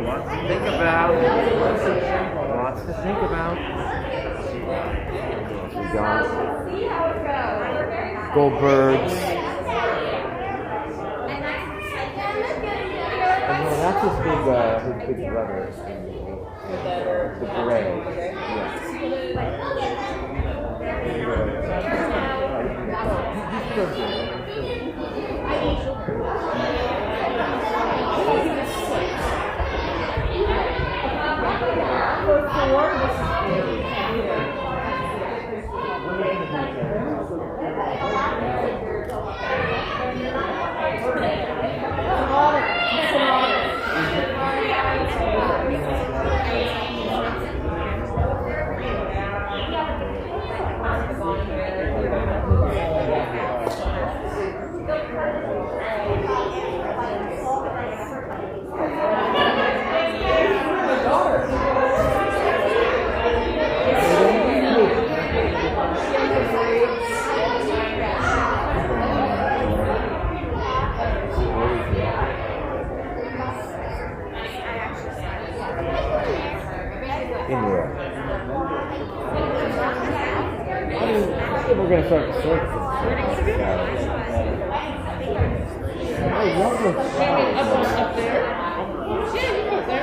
lots to think about. Lots to think about. We got Goldbergs. Oh no, that's his big brother. The gray. Yes. We're going to start the sort of I love the flowers. Up there? Yeah, you go there.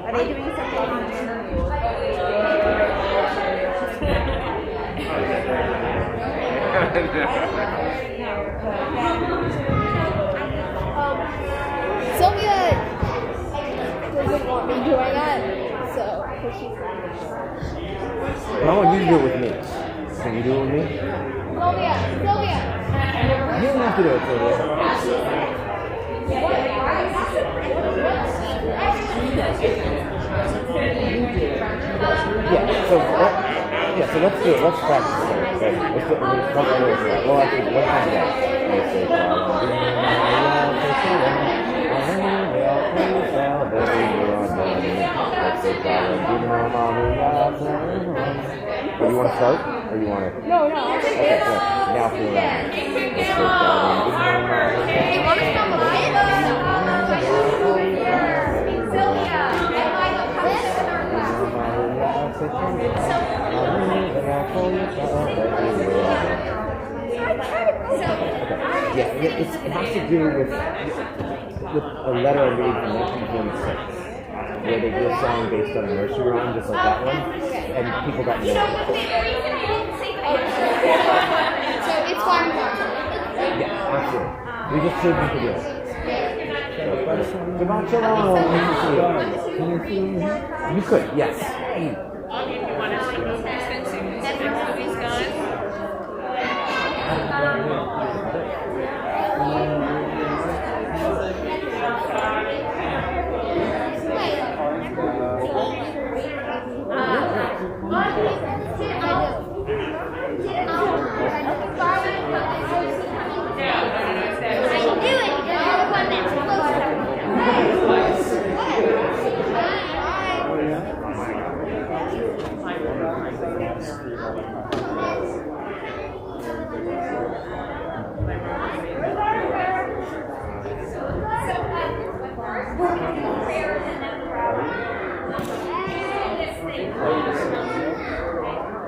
Are they doing something? Sylvia doesn't want me doing that, so she's I want you to do it with me. Can you do it with me? Sylvia! You don't have to do it, Sylvia. So let's do it. Let's practice it. Okay. Let's do it. Well, actually, one time down. Let's say, do you want to start? Or you want to? No. Okay, good. Now for the Hey, want to spell the line? Yeah, it has to do with a letter I made from 1946, where they did a song based on a nursery rhyme, just like that one, and people got mad. So it's fine. Yeah, absolutely. We just showed them to do it. You could, yes.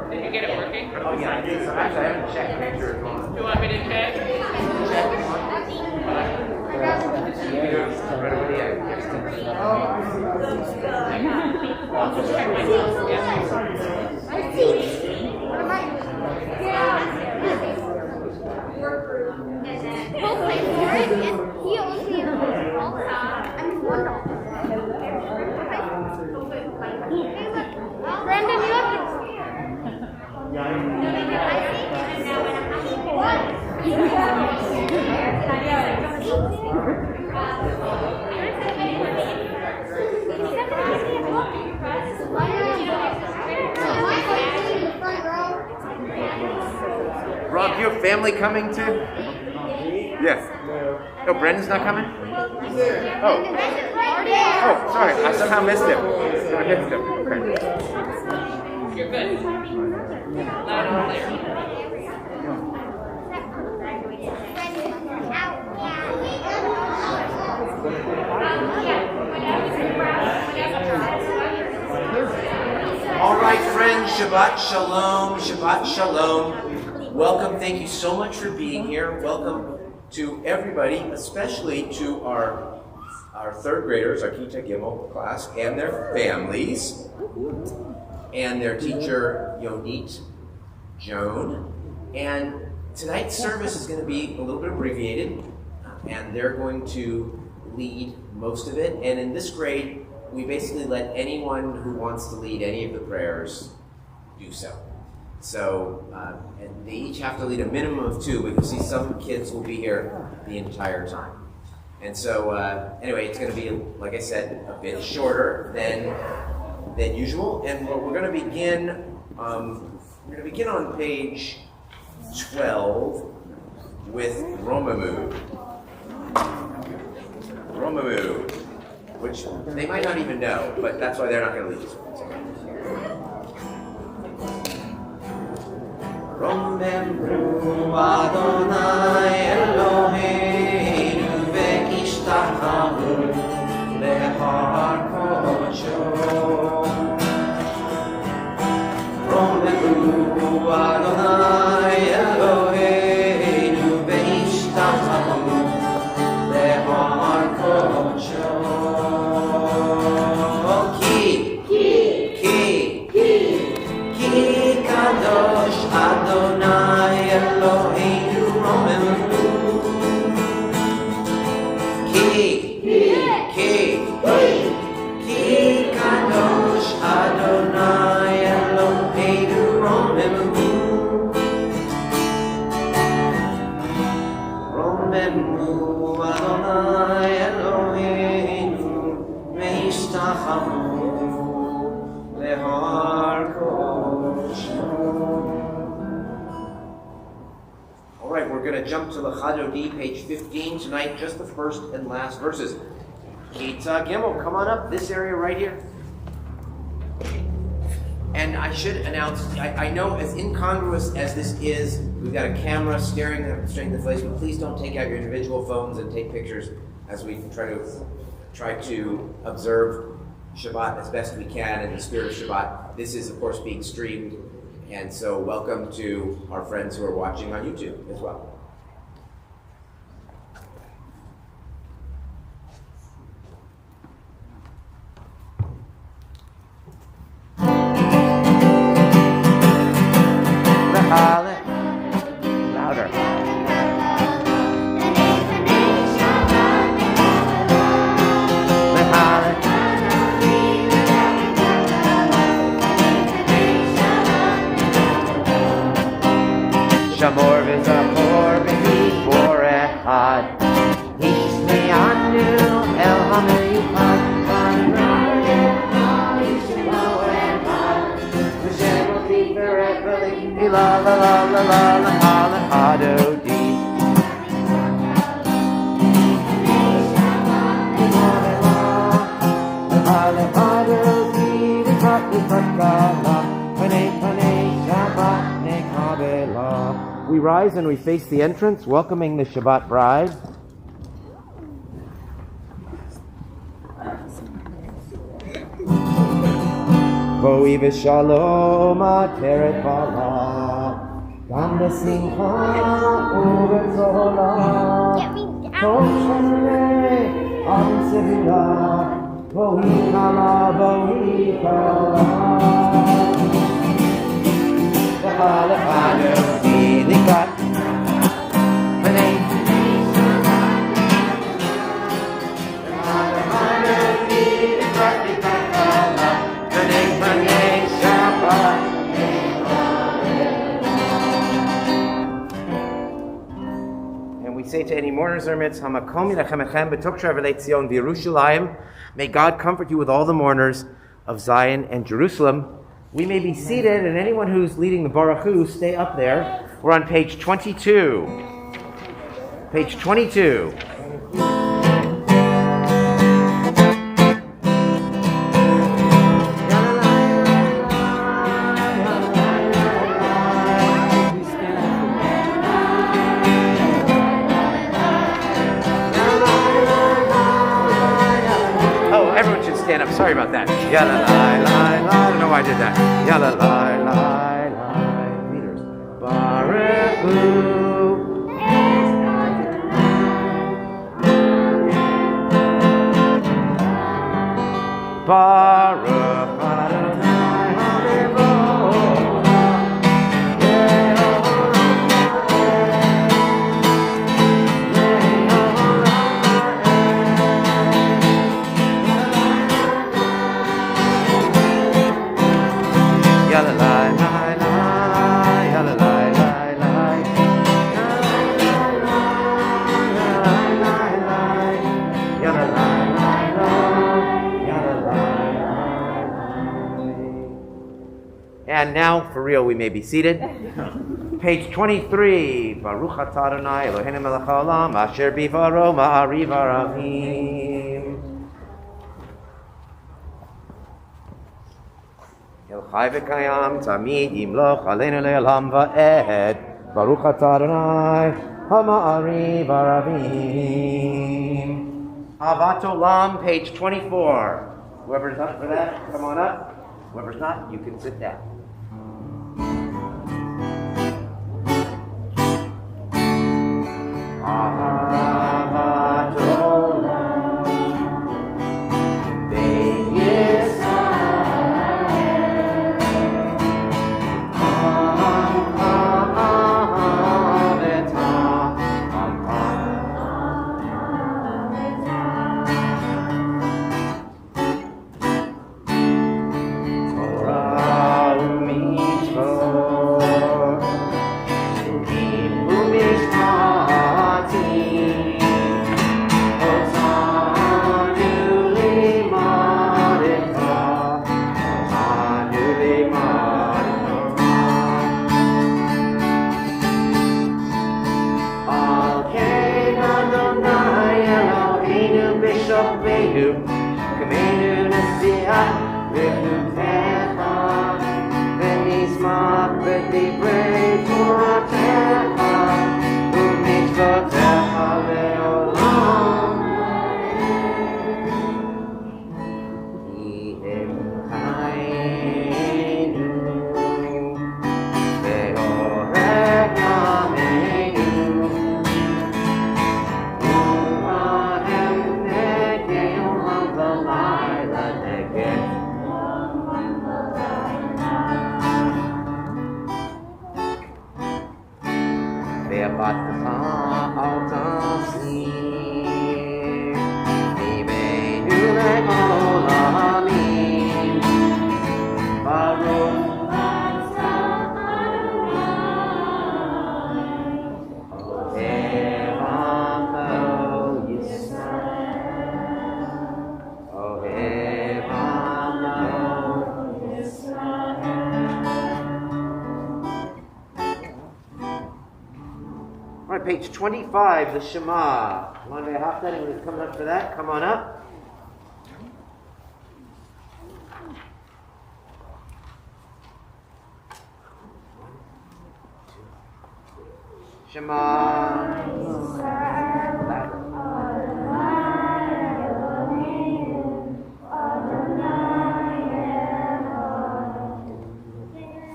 Did you get it working? Oh yeah, I did. So actually, I haven't checked to make sure it's on. Do you want me to check? Brandon, you have you have family coming too? Yes. No, Brendan's not coming? Oh. Oh, sorry. I somehow missed him. Okay. You're good. Loud and clear. All right, friends, Shabbat Shalom, Shabbat Shalom. Welcome, thank you so much for being here. Welcome to everybody, especially to our third graders, our Kita Gimel class, and their families, and their teacher, Yonit Joan. And tonight's service is going to be a little bit abbreviated, and they're going to lead most of it. And in this grade, we basically let anyone who wants to lead any of the prayers do so. So, and they each have to lead a minimum of 2. We can see some kids will be here the entire time. And so, anyway, it's going to be, like I said, a bit shorter than usual. And we're going to begin. We're going to begin on page 12 with Romamu. Romamu, which they might not even know, but that's why they're not going to lead this one. Romamu Adonai Eloheinu ve'ishtachavu lehar kodsho. Romamu Adonai Eloheinu ve'ishtachavu lehar kodsho. Kadosh Adonai Eloheinu Romamu. Ki Kadosh Adonai Eloheinu Romamu. Romamu Adonai Eloheinu ve'ishtachavu lehar kodsho. All right, we're going to jump to Lachadodi, page 15 tonight, just the first and last verses. Kita Gimel, come on up, this area right here. And I should announce, I know as incongruous as this is, we've got a camera staring straight in the face, but please don't take out your individual phones and take pictures as we try to observe Shabbat as best we can in the spirit of Shabbat. This is, of course, being streamed, and so welcome to our friends who are watching on YouTube as well. Louder. Shamor v'zachor v'hibor echad Hishmi anu el ha'meyuchad V'shem oti v'ret v'li la la la la la la Hadodi Hadodi v'kat v'kala Panei Shabbat nekabela. We rise and we face the entrance, welcoming the Shabbat bride. Boi v'shalom ateret bala, gam b'simcha u'b'tzola, tov shanei am sevila, boi kala. And we say to any mourners or midst, Hamakom yilachem echem b'tok she'avelei Tzion v'Yerushalayim. May God comfort you with all the mourners of Zion and Jerusalem. We may be seated, and anyone who's leading the Baruch Hu, stay up there. We're on page 22. Page 22. Oh, everyone should stand up. Sorry about that. Yalla la la la. I don't know why I did that. Yalla la la la. Meters. Baruch. Baruch Adonai Yalla la la la, yalla la la la, yalla la la la, yalla la la. And now, for real, we may be seated. Page 23. Baruch atah Adonai Eloheinu melech haolam asher bivaro ma'ariv aravim. El chai v'kayam tamid yimloch aleinu le'olam va'ed. Baruch atah Adonai ha'ma'ariv aravim. Avat olam, page 24. Whoever's up for that, come on up. Whoever's not, you can sit down. Avat olam, Bein Yisrael, Torah u'mitzvot, Shukim u'mishpatim, Otanu limadecha, Otanu limadecha. Al kein Adonai Eloheinu b'shofeinu, Kameinu nesiach v'chutecha, v'nizmach v'divrei Toratecha, u'mitzvotecha le'olam. Ki em chayenu, ve'orech yameinu, u'vahem negei olam v'layla negei. Ve'avatcha al tasir, Imeinu le'olamim. Baruch Ohev Amo Yisrael, Ohev Amo Yisrael. All right, page 25, the Shema. One day half that, anyone who's coming up for that, come on up. Shema.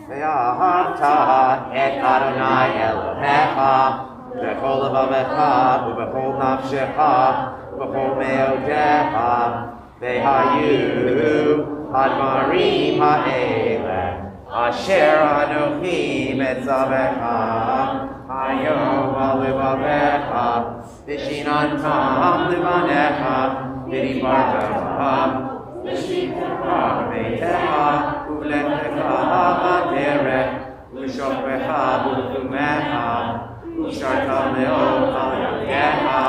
Ve'ahavta et Adonai Elohecha b'chol levavecha u'b'chol nafshecha u'b'chol me'odecha ve'hayu admarim ha'eleh asher anochi metzavecha hayom levavecha v'shinantam levanecha v'dibartam v'shitecha beitecha u'v'lechtecha ha'derech u'shofrecha u'chumecha u'shartam le'ol al yodecha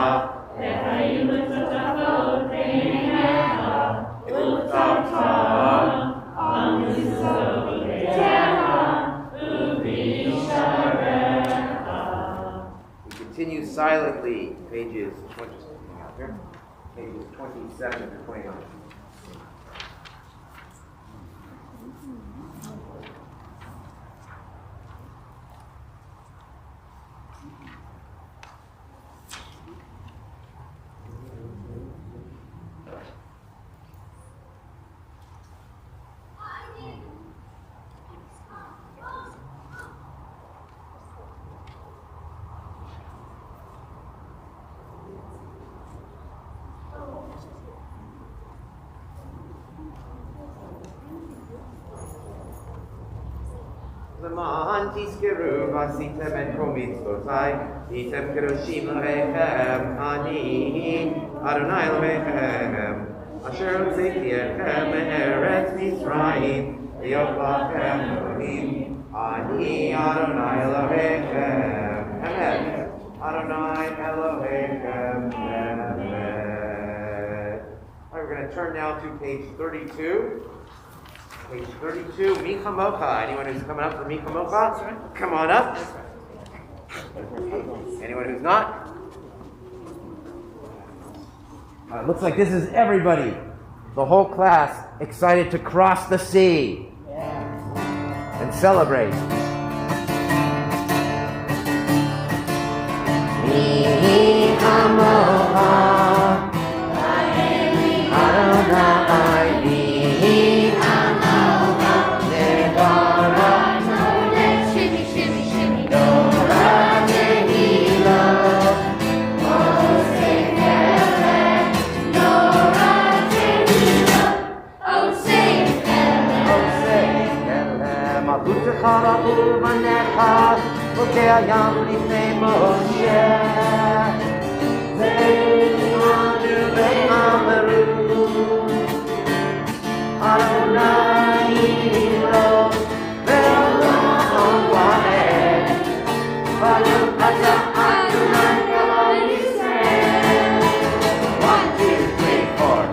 ve'hayu l'tzavot beinecha u'chtavtam al mizot beitecha u'v'yishareh silently. Pages 27 to 29. Leman tiskeru vasitem et promitzvotai, item kedoshim lechem ani, Adonai lechem, asher hotzeti etchem me'eretz Mitzrayim, liot lachem Elohim, ani Adonai lechem, emet, Adonai Elohechem, emet. All right, we're going to turn now to page 32. Page 32, Micha Mocha. Anyone who's coming up for Micha Mocha? Come on up. Anyone who's not? Looks like this is everybody. The whole class excited to cross the sea and celebrate. Micha Mocha, Adonai, הים לפני משה ואמרו ואמרו אדוני לא ולעולם ועד ולו אתה אדוני אלוהי ישראל 1, 2, 3, 4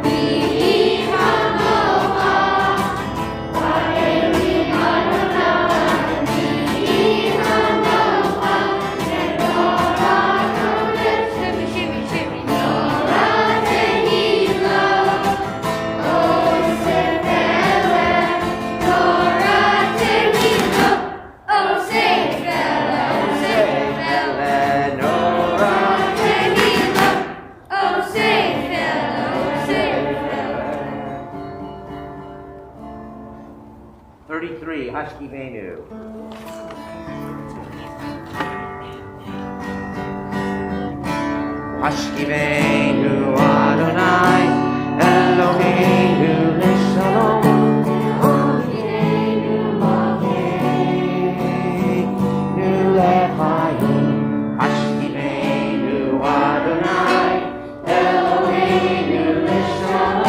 33, Hashkivenu. Hashkivenu Adonai, Eloheinu Leshalom. Hashkivenu Malkeinu Lechayim. Hashkivenu Adonai, Eloheinu Leshalom.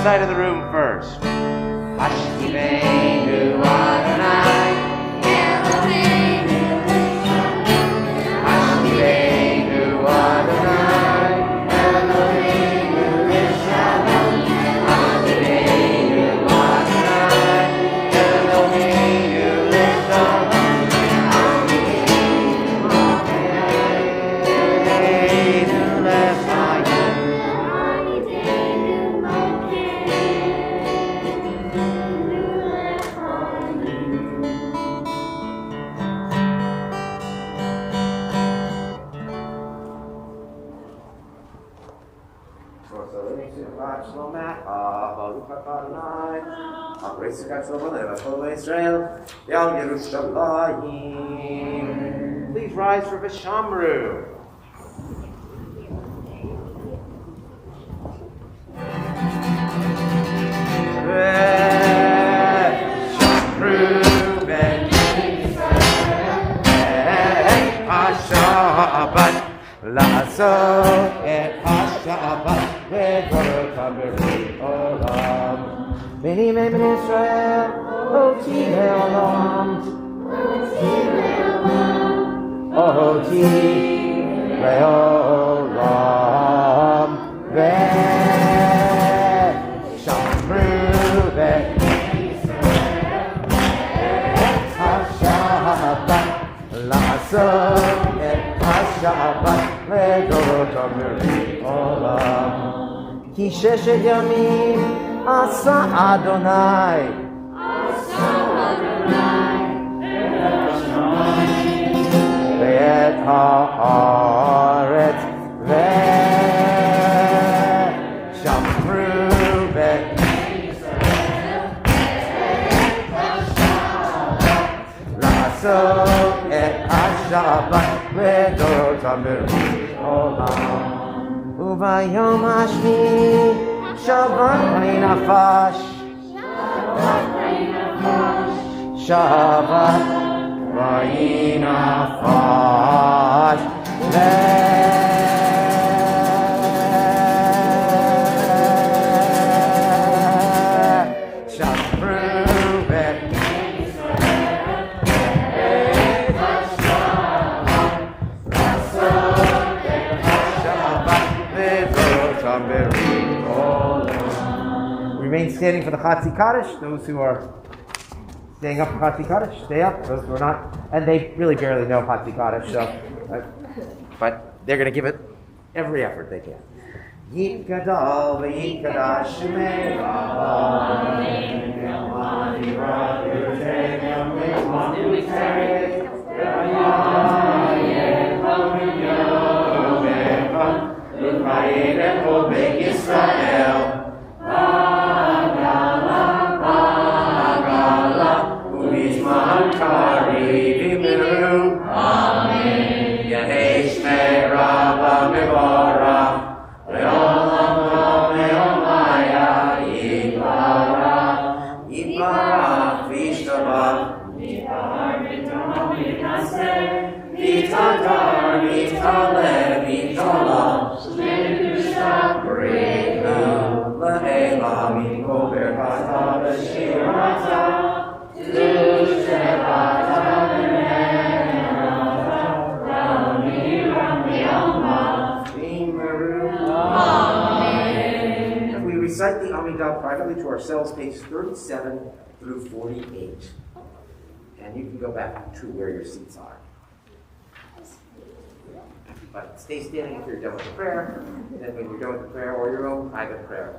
Side of the room first. Hashkivenu Adonai, Eloheinu Leshalom. Hashkivenu Adonai, Eloheinu Leshalom. Hashkivenu Adonai, Eloheinu Leshalom. Please rise for Vishamru. השבת, לעשות את השבת ודורות בבריאת עולם. בני בני ישראל, אותי לעולם, אותי לעולם, ושמרו השבת, לעשות את השבת לדורות בבריאת עולם. כי ששת ימים עשה אדוני ואת הארץ ושמרו לעשות את השבת לדורות בבריאת עולם. וביום השביעי שבת ונפש, שבת ונפש, remain standing for the Chatzi Kaddish. Those who are staying up for Chatzi Kaddish, stay up. Those who are not, and they really barely know Chatzi Kaddish, so, but they're going to give it every effort they can. Yikadal v'yikadash shemei Yisrael. Recite the Amidah privately to ourselves, page 37 through 48. And you can go back to where your seats are. But stay standing if you're done with the prayer. And then when you're done with the prayer or your own private prayer,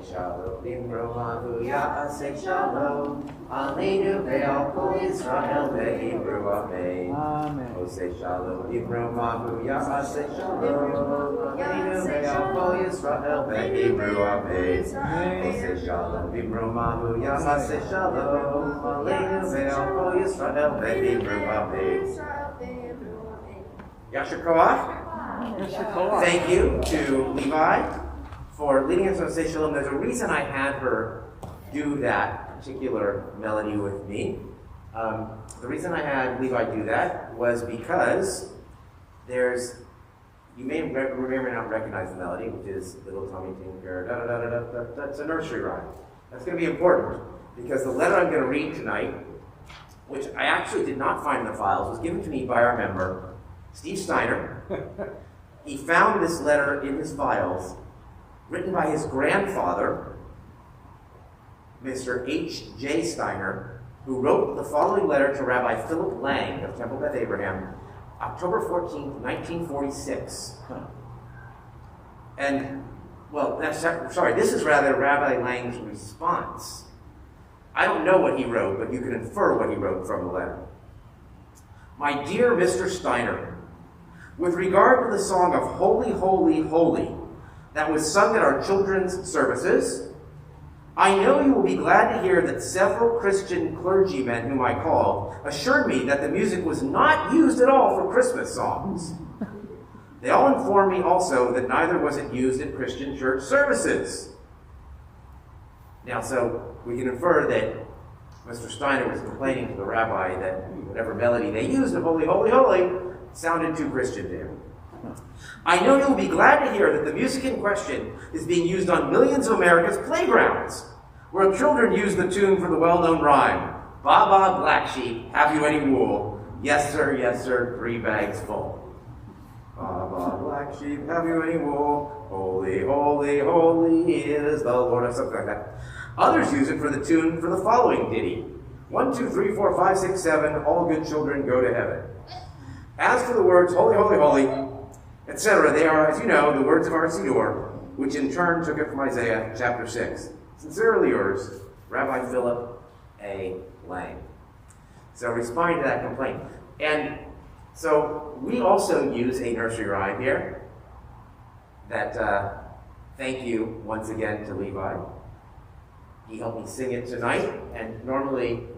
shalom, Nimro Mahu Ya'aseh Shalom, Aleinu ve'al kol Yisrael ve'Hebru Amen. Amen. Oseh Shalom, Nimro Mahu Ya'aseh Shalom, Aleinu ve'al kol Yisrael ve'Hebru Amen. Oseh Shalom, Nimro Mahu Ya'aseh Shalom, Aleinu ve'al kol Yisrael ve'Hebru Amen. Yasher Koach. Thank you to Levi for leading us on Say Shalom. There's a reason I had her do that particular melody with me. The reason I had Levi do that was because you may or may not recognize the melody, which is Little Tommy Tinker, da da da da da. That's a nursery rhyme. That's going to be important because the letter I'm going to read tonight, which I actually did not find in the files, was given to me by our member, Steve Steiner. He found this letter in his files, written by his grandfather, Mr. H.J. Steiner, who wrote the following letter to Rabbi Philip Lang of Temple Beth Abraham, October 14, 1946. And, well, this is rather Rabbi Lang's response. I don't know what he wrote, but you can infer what he wrote from the letter. My dear Mr. Steiner, with regard to the song of Holy, Holy, Holy that was sung at our children's services, I know you will be glad to hear that several Christian clergymen whom I called assured me that the music was not used at all for Christmas songs. They all informed me also that neither was it used at Christian church services. Now, so we can infer that Mr. Steiner was complaining to the rabbi that whatever melody they used of Holy, Holy, Holy sounded too Christian to him. I know you'll be glad to hear that the music in question is being used on millions of America's playgrounds, where children use the tune for the well-known rhyme, Ba ba black sheep, have you any wool? Yes sir, 3 bags full. Ba ba black sheep, have you any wool? Holy, holy, holy is the Lord, or something like that. Others use it for the tune for the following ditty. 1, 2, 3, 4, 5, 6, 7, all good children go to heaven. As for the words, holy, holy, holy, etc., they are, as you know, the words of our Siddur, which in turn took it from Isaiah chapter 6. Sincerely yours, Rabbi Philip A. Lang. So responding to that complaint. And so we also use a nursery rhyme here that thank you once again to Levi. He helped me sing it tonight, and normally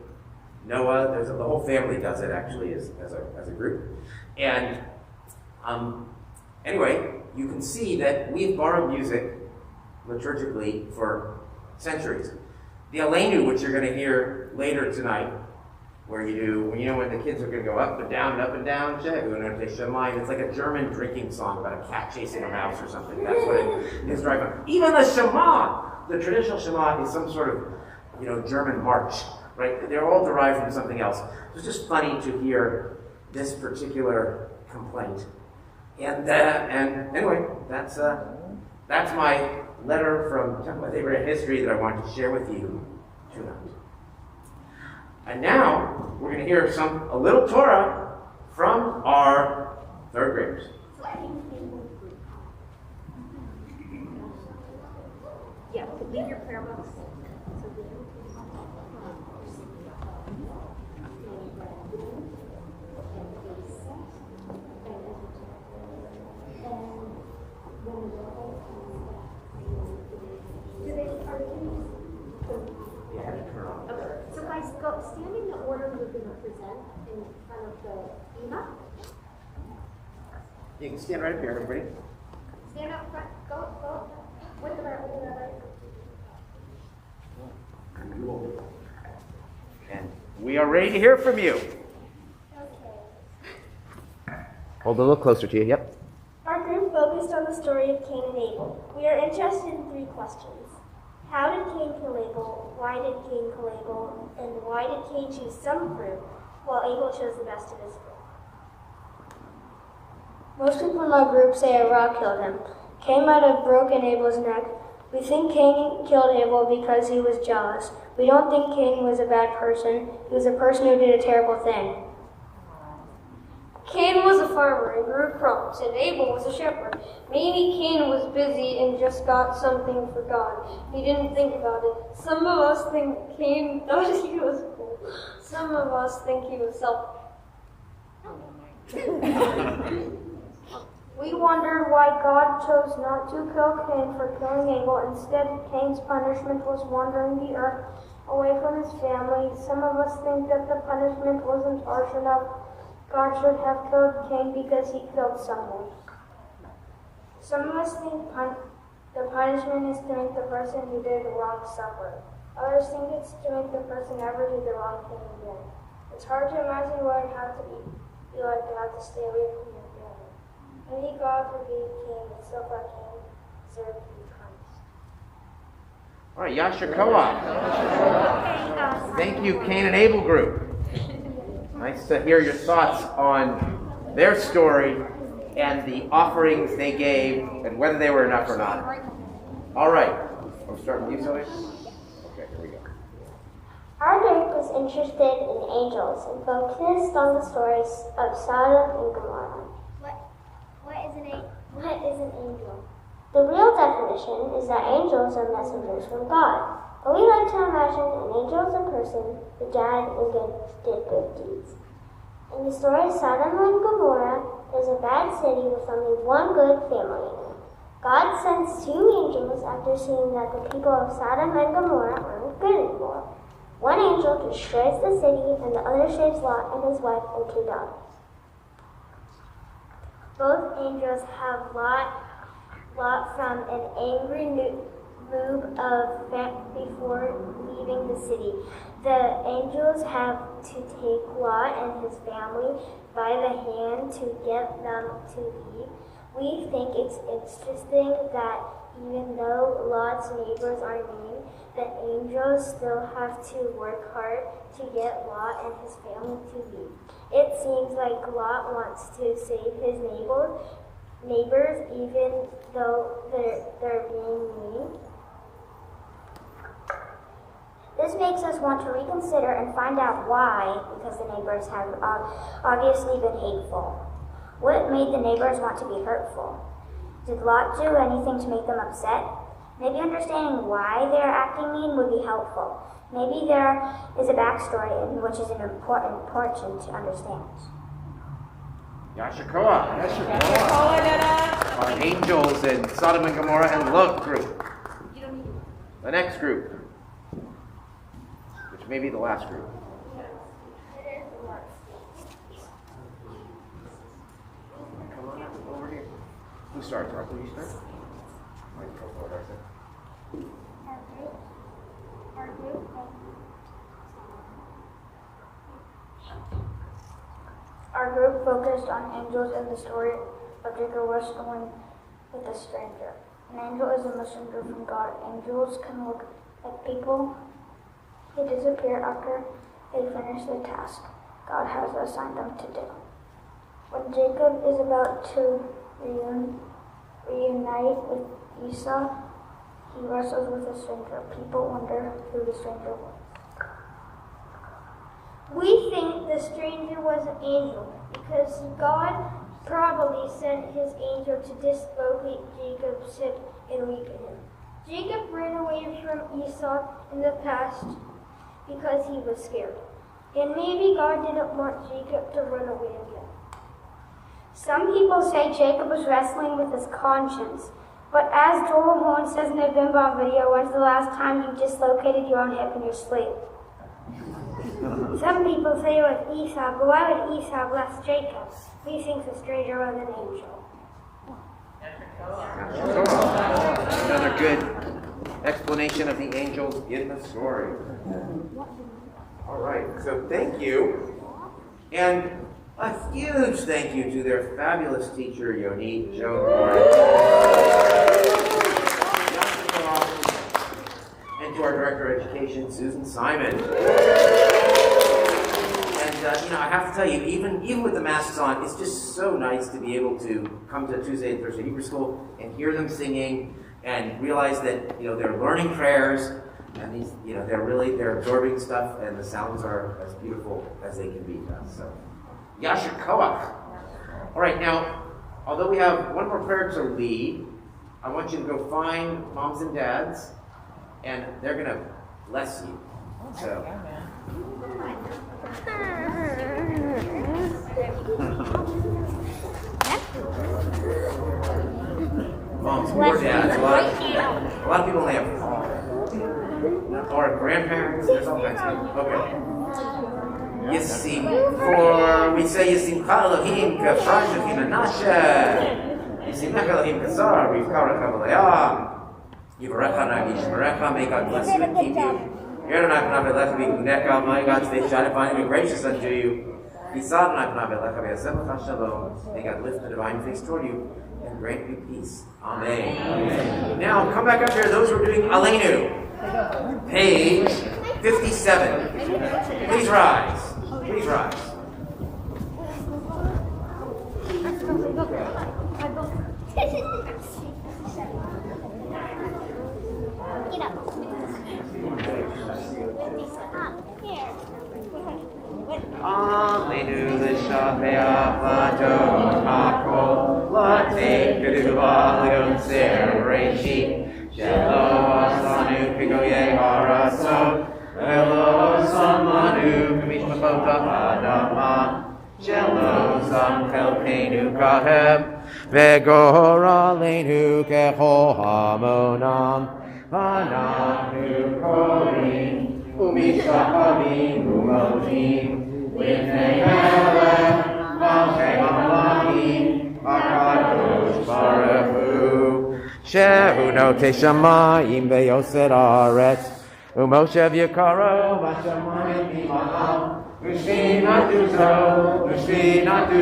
Noah, the whole family does it actually as a group. And anyway, you can see that we've borrowed music liturgically for centuries. The Aleinu, which you're going to hear later tonight, where you do, when the kids are going to go up and down, it's like a German drinking song about a cat chasing a mouse or something. That's what it is right now. Even the Shema, the traditional Shema, is some sort of German march, right? They're all derived from something else. It's just funny to hear this particular complaint. And anyway, that's my letter from Temple Beth Abraham history that I wanted to share with you tonight. And now we're going to hear a little Torah from our third graders. Yeah, leave your prayer box. So guys, stand in the order you're going to present in front of the Ima. You can stand right up here, everybody. Stand up front. Go. With the rabbi. And we are ready to hear from you. Okay. Hold a little closer to you, yep. Our group focused on the story of Cain and Abel. We are interested in 3 questions. How did Cain kill Abel? Why did Cain kill Abel? And why did Cain choose some fruit while Abel chose the best of his fruit? Most people in our group say a rock killed him. Cain might have broken Abel's neck. We think Cain killed Abel because he was jealous. We don't think Cain was a bad person. He was a person who did a terrible thing. Cain was a farmer and grew crops, and Abel was a shepherd. Maybe Cain was busy and just got something for God. He didn't think about it. Some of us think Cain thought he was cool. Some of us think he was selfish. We wondered why God chose not to kill Cain for killing Abel. Instead, Cain's punishment was wandering the earth away from his family. Some of us think that the punishment wasn't harsh enough. God should have killed Cain because he killed someone. Some of us think the punishment is to make the person who did the wrong suffer. Others think it's to make the person never do the wrong thing again. It's hard to imagine what it would have to be like to have to stay away from your family. Maybe God forgave Cain, but so far Cain deserved to be punished. All right, Yashikoa. Thank you, Cain and Abel group. Nice to hear your thoughts on their story and the offerings they gave and whether they were enough or not. All right. We'll start with you, Sylvia. Okay, here we go. Our group was interested in angels and focused on the stories of Sodom and Gomorrah. What is an angel? The real definition is that angels are messengers from God. But we like to imagine an angel as a person who died and did good deeds. In the story of Sodom and Gomorrah, there's a bad city with only one good family in it. God sends two angels after seeing that the people of Sodom and Gomorrah aren't good anymore. One angel destroys the city and the other saves Lot and his wife and two daughters. Both angels have Lot from an angry move before leaving the city. The angels have to take Lot and his family by the hand to get them to leave. We think it's interesting that even though Lot's neighbors are mean, the angels still have to work hard to get Lot and his family to leave. It seems like Lot wants to save his neighbors even though they're being mean. This makes us want to reconsider and find out why, because the neighbors have obviously been hateful. What made the neighbors want to be hurtful? Did Lot do anything to make them upset? Maybe understanding why they're acting mean would be helpful. Maybe there is a backstory which is important to understand. Yashikoa. Our angels in Sodom and Gomorrah and Lot group. The next group, which may be the last group. Come on over here. Who starts? Arthur, you start? Go for it, Arthur. Our group focused on angels in the story of Jacob wrestling with a stranger. An angel is a messenger from God. Angels can look like people. They disappear after they finish their task God has assigned them to do. When Jacob is about to reunite with Esau, he wrestles with a stranger. People wonder who the stranger was. We think the stranger was an angel because God probably sent his angel to dislocate Jacob's hip and weaken him. Jacob ran away from Esau in the past because he was scared. And maybe God didn't want Jacob to run away again. Some people say Jacob was wrestling with his conscience. But as Joel Horn says in the Bim Bam video, when's the last time you dislocated your own hip in your sleep? Some people say it was Esau, but why would Esau bless Jacob? We think the stranger was an angel. Another good explanation of the angels in the story. All right, so thank you. And a huge thank you to their fabulous teacher, Yoni Joan, and to our Director of Education, Susan Simon. And I have to tell you, even with the masks on, it's just so nice to be able to come to Tuesday and Thursday Hebrew School and hear them singing and realize that they're learning prayers and these they're absorbing stuff and the sounds are as beautiful as they can be. So, Yashar Koach. All right, now, although we have one more prayer to lead, I want you to go find moms and dads, and they're going to bless you. So. Moms or dads. A lot of people only have or grandparents. There's all kinds of people. Okay. We say Yisimcha Elohim k'Frashach Menashe. Yisimcha Elohim k'Sar v'Yivkara k'Avaleyah. Yivarecha Yishmerecha. May God bless you and keep you. May God's face shine upon you and be gracious unto you. May God lift the divine face toward you and grant you peace. Amen. Now, come back up here. Those who are doing Aleinu. Page 57. Please rise. Please rise. Aleinu l'shafea plato hakol latei keduva leon serechi shelo asanu pigoye haraso elo samanu kamishmapota adama shelo sam chelkeinu kahem vegor aleinu kechol hamonam ananu korim umishachavim umotim L'nei melech malchei hamayim HaKadosh Baruch Hu Shehu notei shamayim ve'yoser haaretz u'Moshe v'yikaro v'shamayim v'ima'am U'shvinatu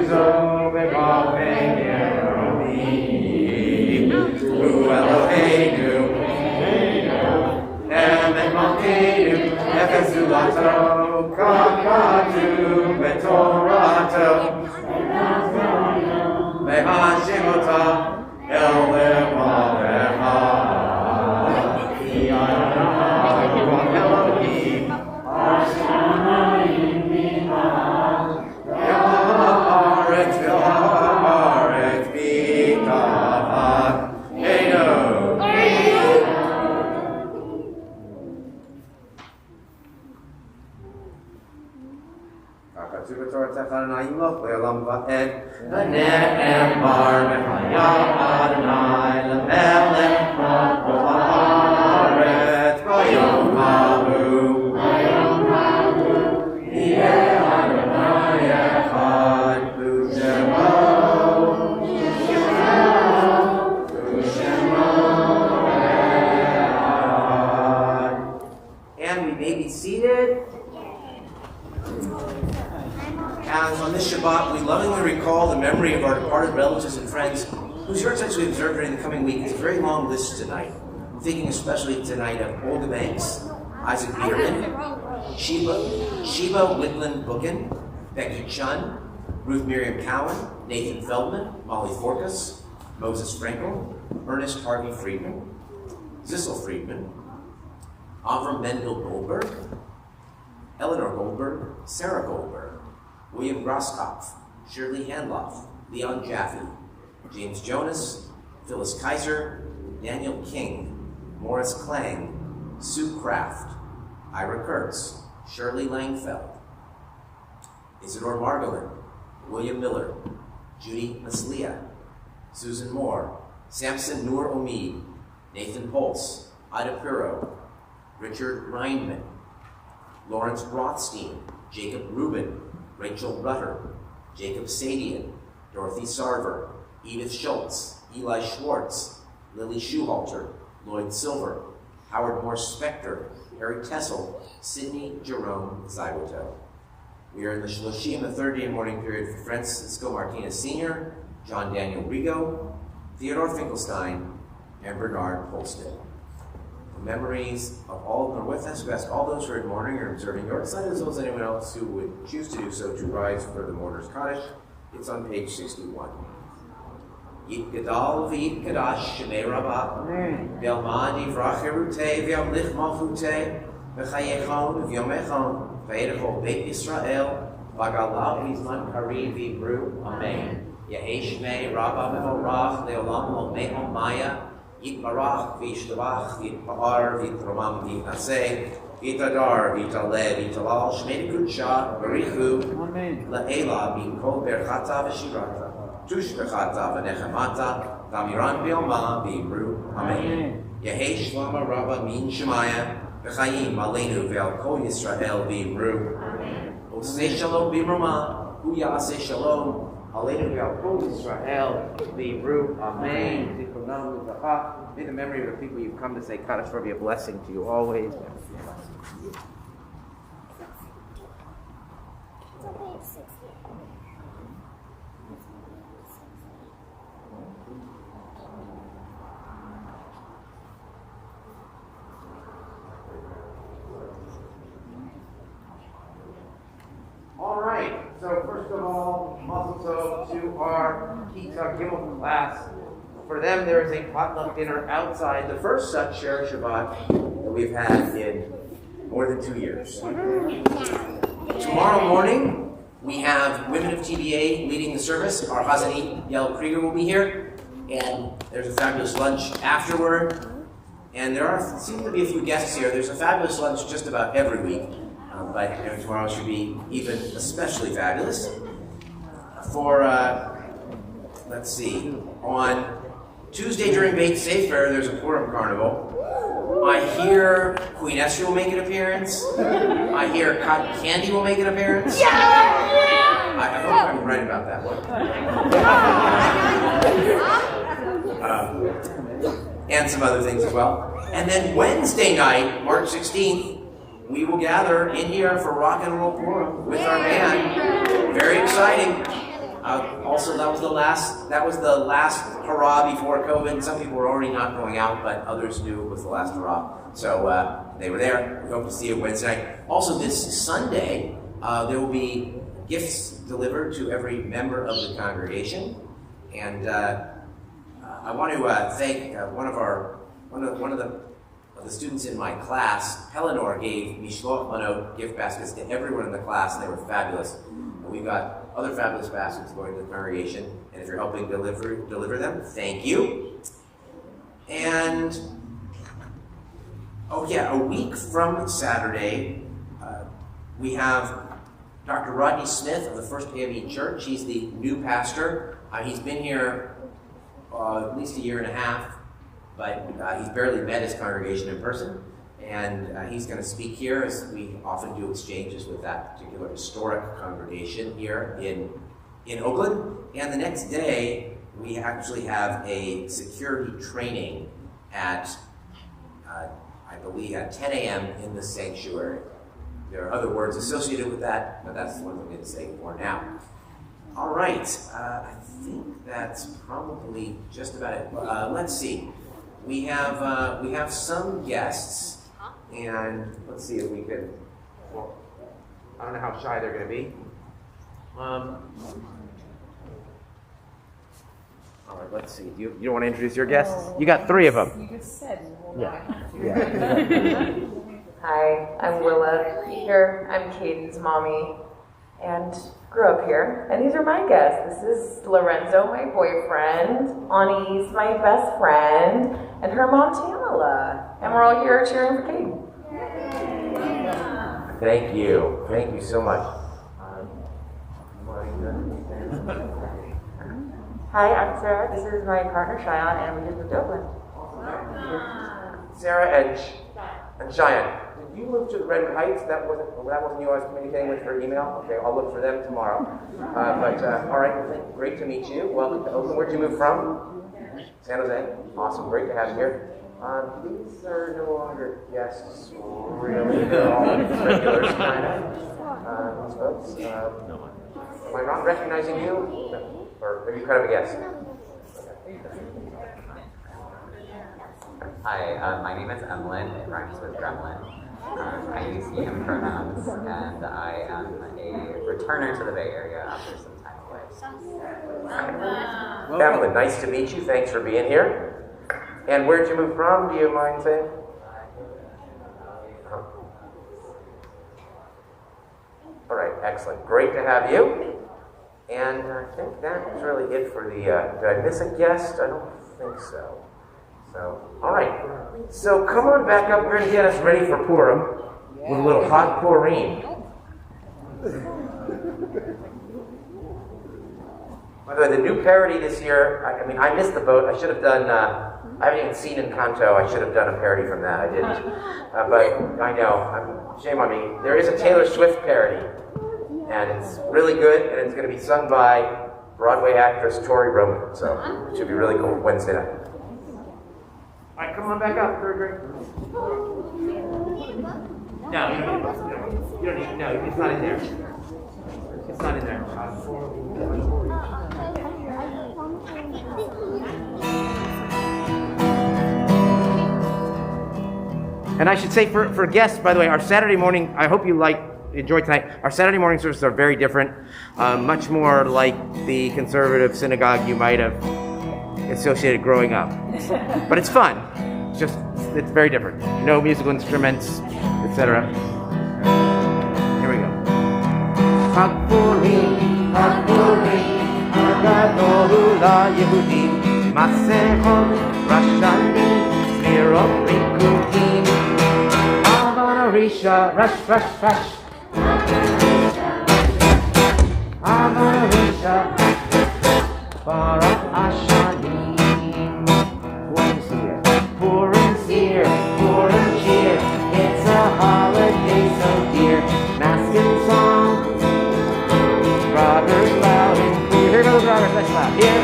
zo v'gavei yeromim U'Eloheinu Emet malkeinu efes zulato kakatu betorato mehashimota el levalecha Elohim Hashamayim v'ima'am Haaretz v'kavad Eino. Ne'emar mechaya Adonai lemelech kol haaretz vayom hahu yeh Adonai echad u'shemo echad. And we may be seated. As on this Shabbat, we lovingly recall the memory of our departed relatives and friends whose yahrzeits we observe during the coming week. It's a very long list tonight. I'm thinking especially tonight of Olga Banks, Isaac Bierman, Sheba Whitland Bookin, Becky Chun, Ruth Miriam Cowan, Nathan Feldman, Molly Forkas, Moses Frankel, Ernest Harvey Friedman, Zissel Friedman, Avram Mendel Goldberg, Eleanor Goldberg, Sarah Goldberg, William Grosskopf, Shirley Handloff, Leon Jaffe, James Jonas, Phyllis Kaiser, Daniel King, Morris Klang, Sue Kraft, Ira Kurtz, Shirley Langfeld, Isidore Margolin, William Miller, Judy Maslia, Susan Moore, Samson Noor Omid, Nathan Pulse, Ida Puro, Richard Reindman, Lawrence Rothstein, Jacob Rubin, Rachel Rutter, Jacob Sadian, Dorothy Sarver, Edith Schultz, Eli Schwartz, Lily Schuhalter, Lloyd Silver, Howard Morse Spector, Harry Tessel, Sidney Jerome Zywoto. We are in the Shloshim, the third day and morning period for Francisco Martinez Sr., John Daniel Rigo, Theodore Finkelstein, and Bernard Polsted. The memories of all who are with us, we ask all those who are in mourning or observing yahrzeit, as well as anyone else who would choose to do so, to rise for the mourner's Kaddish. It's on page 61. Yit Gadal v'yit Kadash Shemei Rabbah V'yalmad Yivrach Yerutei V'yamlich Malchutei V'chayechon V'yomechon V'yedechol Beit Yisrael V'galav V'zman Kari V'Ibru Amen. Yehi Shmei Rabba Mevorach Leolam Lo Me'om Maya Yitbarach V'Yishtabach V'Yitpahar V'Yitromam V'Yitnaseh V'Yitadar V'Yitaleh V'Yitalal Shmei Kudsha Barichu La'ela B'Kol Berchata V'Shirata Tush Berchata V'Nechemata V'Amiran B'Yoma V'Yimru Amen. Yehi Shlama Rabba Min Shemaya V'Chaim Aleinu Ve'al Kol Yisrael V'Yimru Osei Shalom B'Roma Hu Ya'aseh Shalom Aleinu Ve'al Kol Yisrael V'Yimru Amen. May the memory of the people you've come to say Kaddish for be a blessing to you always. All right, so first of all, mazel tov to our Kita Gimel class. For them, there is a potluck dinner outside, the first such Share Shabbat that we've had in more than 2 years. Tomorrow morning, we have Women of TBA leading the service. Our Hazanit Yael Krieger will be here, and there's a fabulous lunch afterward. And there seem to be a few guests here. There's a fabulous lunch just about every week, but tomorrow should be even especially fabulous. For, let's see, on Tuesday during Beit Sefer, there's a Purim carnival. I hear Queen Esther will make an appearance. I hear Cotton Candy will make an appearance. I hope I'm right about that one. And some other things as well. And then Wednesday night, March 16th, we will gather in here for Rock and Roll Purim with our band. Very exciting. Also, that was the last hurrah before COVID. Some people were already not going out, but others knew it was the last hurrah. So they were there. We hope to see you Wednesday night. Also, this Sunday, there will be gifts delivered to every member of the congregation. And I want to thank one of the students in my class. Eleanor gave Mishloach Manot gift baskets to everyone in the class, and they were fabulous. We've got other fabulous baskets going to the congregation, and if you're helping deliver them, thank you. And, a week from Saturday, we have Dr. Rodney Smith of the First AME Church. He's the new pastor. He's been here at least a year and a half, but he's barely met his congregation in person. And he's going to speak here, as we often do exchanges with that particular historic congregation here in Oakland. And the next day, we actually have a security training at, I believe, at 10 a.m. in the sanctuary. There are other words associated with that, but that's what I'm going to say for now. All right, I think that's probably just about it. Let's see. We have some guests. And let's see if we can, well, I don't know how shy they're going to be. All right, let's see. You don't want to introduce your guests? You got 3 of them. You just said. Yeah. Hi, I'm Willa here. I'm Caden's mommy and grew up here. And these are my guests. This is Lorenzo, my boyfriend. Annie's my best friend. And her mom, Tamala. And we're all here cheering for Caden. Thank you. Thank you so much. Hi, I'm Sarah. This is my partner, Cheyenne, and we just moved to Oakland. Sarah and Cheyenne, did you move to Redwood Heights? That wasn't you I was communicating with for email? Okay, I'll look for them tomorrow. All right, great to meet you. Welcome to Oakland. Where'd you move from? San Jose. Awesome, great to have you here. These are no longer guests, really. They're all regulars, kind of. These folks. Am I not recognizing you? Or are you kind of a guest? Hi, my name is Emlyn. It rhymes with gremlin. I use he, him pronouns, and I am a returner to the Bay Area after some time away. Emlyn, nice to meet you. Thanks for being here. And where'd you move from? Do you mind saying? All right, excellent. Great to have you. And I think that was really it for the, did I miss a guest? I don't think so. So, all right. So come on back up. We're going to get us ready for Purim with a little hot Purim. By the way, the new parody this year, I missed the boat. I should have done, I haven't even seen Encanto. I should have done a parody from that. I didn't. But I know, shame on me. There is a Taylor Swift parody. And it's really good, and it's going to be sung by Broadway actress Tori Roman. So it should be really cool Wednesday night. All right, come on back up, third grade. No, you don't need, no, it's not in there. It's not in there. And I should say for guests, by the way, our Saturday morning, I hope you enjoy tonight. Our Saturday morning services are very different, much more like the conservative synagogue you might have associated growing up. But it's fun. It's very different. No musical instruments, etc. Here we go. Hakpurim, Hakpurim, Hagadol LaYehudim, Masechot Rashanim, Smirot Rikudim, Havana Risha, Rush, Rush, Rush. Havana Risha, Barak Ashanim. Purim's here, Purim's here, Purim cheer. It's a holiday so dear. Mask and song, rockers loud and clear. Here goes rockers, let's loud. Here.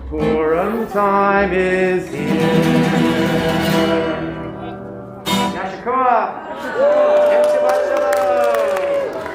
Purim time is here. Yashikua.